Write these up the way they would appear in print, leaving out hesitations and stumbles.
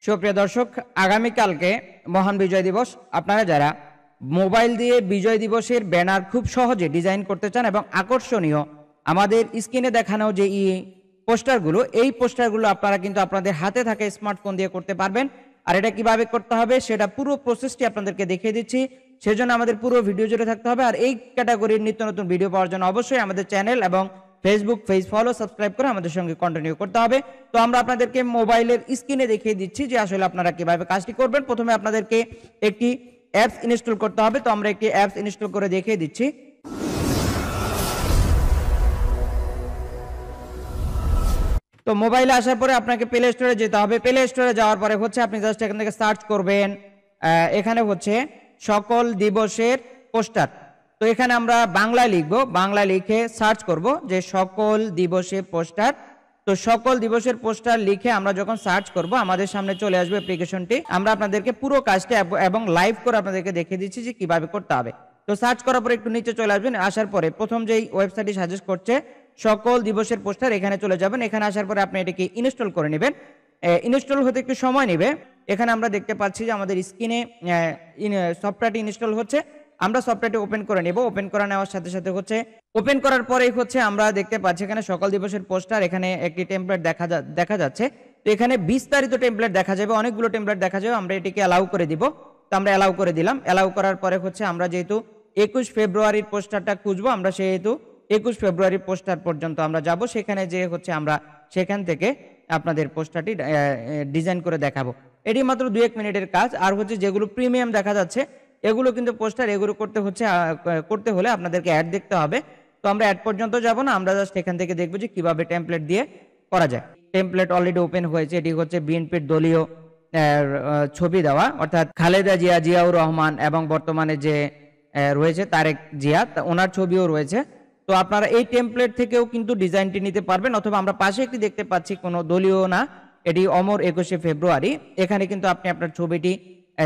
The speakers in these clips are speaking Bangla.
সুপ্রিয় দর্শক, আগামীকালকে মহান বিজয় দিবস। আপনারা যারা মোবাইল দিয়ে বিজয় দিবসের ব্যানার খুব সহজে ডিজাইন করতে চান এবং আকর্ষণীয় আমাদের স্ক্রিনে দেখানো যে পোস্টারগুলো, এই পোস্টারগুলো আপনারা কিন্তু আপনাদের হাতে থাকা স্মার্টফোন দিয়ে করতে পারবেন। আর এটা কিভাবে করতে হবে সেটা পুরো প্রসেসটি আপনাদেরকে দেখিয়ে দিচ্ছি। সেজন্য আমাদের পুরো ভিডিও জুড়ে থাকতে হবে। আর এই ক্যাটাগরির নিত্য নতুন ভিডিও পাওয়ার জন্য অবশ্যই আমাদের চ্যানেল এবং ফেসবুক পেজ ফলো সাবস্ক্রাইব করে আমাদের সঙ্গে কন্টিনিউ করতে হবে। তো আমরা আপনাদেরকে মোবাইলের স্ক্রিনে দেখিয়ে দিচ্ছি যে আসলে আপনারা কিভাবে কাজটি করবেন। প্রথমে আপনাদেরকে একটি অ্যাপস ইনস্টল করতে হবে। তো আমরা একটি অ্যাপস ইনস্টল করে দেখিয়ে দিচ্ছি। তো মোবাইলে আসার পরে আপনাকে প্লে স্টোরে যেতে হবে। প্লে স্টোরে যাওয়ার পরে হচ্ছে আপনি জাস্ট এখান থেকে সার্চ করবেন, এখানে হচ্ছে সকল দিবসের পোস্টার। তো এখানে আমরা বাংলা লিখবো, বাংলা লিখে সার্চ করব যে সকল দিবসের পোস্টার। তো সকল দিবসের পোস্টার লিখে আমরা যখন সার্চ করব আমাদের সামনে চলে আসবে অ্যাপ্লিকেশনটি। আমরা আপনাদেরকে পুরো কাজটা এবং লাইভ করে আপনাদেরকে দেখিয়ে দিচ্ছি যে কিভাবে করতে হবে। তো সার্চ করার পরে একটু নিচে চলে আসবেন। আসার পরে প্রথম যেই ওয়েবসাইটটি সাজেস্ট করছে সকল দিবসের পোস্টার, এখানে চলে যাবেন। এখানে আসার পরে আপনি এটাকে ইনস্টল করে নেবেন। ইনস্টল হতে একটু সময় নেবে। এখানে আমরা দেখতে পাচ্ছি যে আমাদের স্ক্রিনে সফটওয়্যারটি ইনস্টল হচ্ছে। আমরা সফটওয়্যারটি ওপেন করে নেব। ওপেন করে নেওয়ার সাথে সাথে হচ্ছে ওপেন করার পরেই হচ্ছে আমরা দেখতে পাচ্ছি এখানে সকল দিবসের পোস্টার, এখানে একটি টেমপ্লেট দেখা যাচ্ছে। তো এখানে বিস্তারিত টেমপ্লেট দেখা যাবে, অনেকগুলো টেমপ্লেট দেখা যাবে। আমরা এটিকে অ্যালাউ করে দিব। তো আমরা অ্যালাউ করে দিলাম। অ্যালাউ করার পরে হচ্ছে আমরা যেহেতু 21 ফেব্রুয়ারির পোস্টারটা খুঁজবো, আমরা সেহেতু 21 ফেব্রুয়ারির পোস্টার পর্যন্ত আমরা যাব। সেখানে যে হচ্ছে আমরা সেখান থেকে আপনাদের পোস্টারটি ডিজাইন করে দেখাবো। এটি মাত্র 2-1 মিনিটের কাজ। আর হচ্ছে যেগুলো প্রিমিয়াম দেখা যাচ্ছে এগুলো কিন্তু পোস্টার, এগুলো করতে হলে আপনাদেরকে অ্যাড দেখতে হবে। তো আমরা অ্যাড পর্যন্ত যাব না, আমরা জাস্ট এখান থেকে দেখবো যে কিভাবে টেমপ্লেট দিয়ে করা যায়। টেমপ্লেট অলরেডি ওপেন হয়েছে। এটি হচ্ছে বিএনপির দলীয় ছবি দেওয়া, অর্থাৎ খালেদা জিয়া, জিয়াউর রহমান এবং বর্তমানে যে রয়েছে তারেক জিয়া, ওনার ছবিও রয়েছে। তো আপনারা এই টেমপ্লেট থেকেও কিন্তু ডিজাইনটি নিতে পারবেন, অথবা আমরা পাশে একটি দেখতে পাচ্ছি কোনো দলীয় না, এটি অমর 21শে ফেব্রুয়ারি। এখানে কিন্তু আপনি আপনার ছবিটি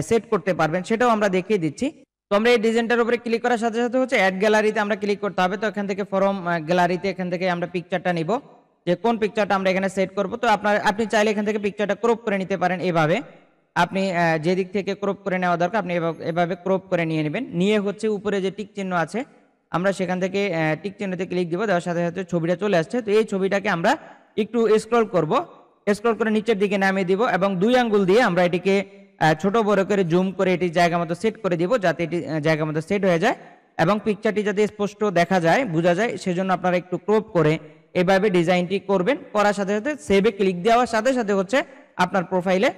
সেট করতে পারবেন, সেটাও আমরা দেখিয়ে দিচ্ছি। তো আমরা এই ডিজাইনটার উপরে ক্লিক করার সাথে সাথে হচ্ছে অ্যাড গ্যালারিতে আমরা ক্লিক করতে হবে। তো এখান থেকে ফরম গ্যালারিতে এখান থেকে আমরা পিকচারটা নিব, যে কোন পিকচারটা আমরা এখানে সেট করব। তো আপনি চাইলে এখান থেকে পিকচারটা ক্রপ করে নিতে পারেন। এভাবে আপনি যে দিক থেকে ক্রপ করে নেওয়া দরকার আপনি এভাবে ক্রপ করে নিয়ে নেবেন। নিয়ে হচ্ছে উপরে যে টিক চিহ্ন আছে আমরা সেখান থেকে টিক চিহ্নতে ক্লিক দিব। দেওয়ার সাথে সাথে ছবিটা চলে আসছে। তো এই ছবিটাকে আমরা একটু স্ক্রল করব, স্ক্রল করে নিচের দিকে নামিয়ে দিব এবং 2 আঙ্গুল দিয়ে আমরা এটিকে ছোট বড় করে জুম করে এটি জায়গা মতো সেট করে দিব, যাতে এটি জায়গা মতো সেট হয়ে যায় এবং পিকচারটি যাতে স্পষ্ট দেখা যায়, বোঝা যায়, সেজন্য আপনারা একটু ক্রপ করে এভাবে ডিজাইনটি করবেন। করার সাথে সাথে সেভে ক্লিক দেওয়ার সাথে সাথে হচ্ছে আপনার প্রোফাইলে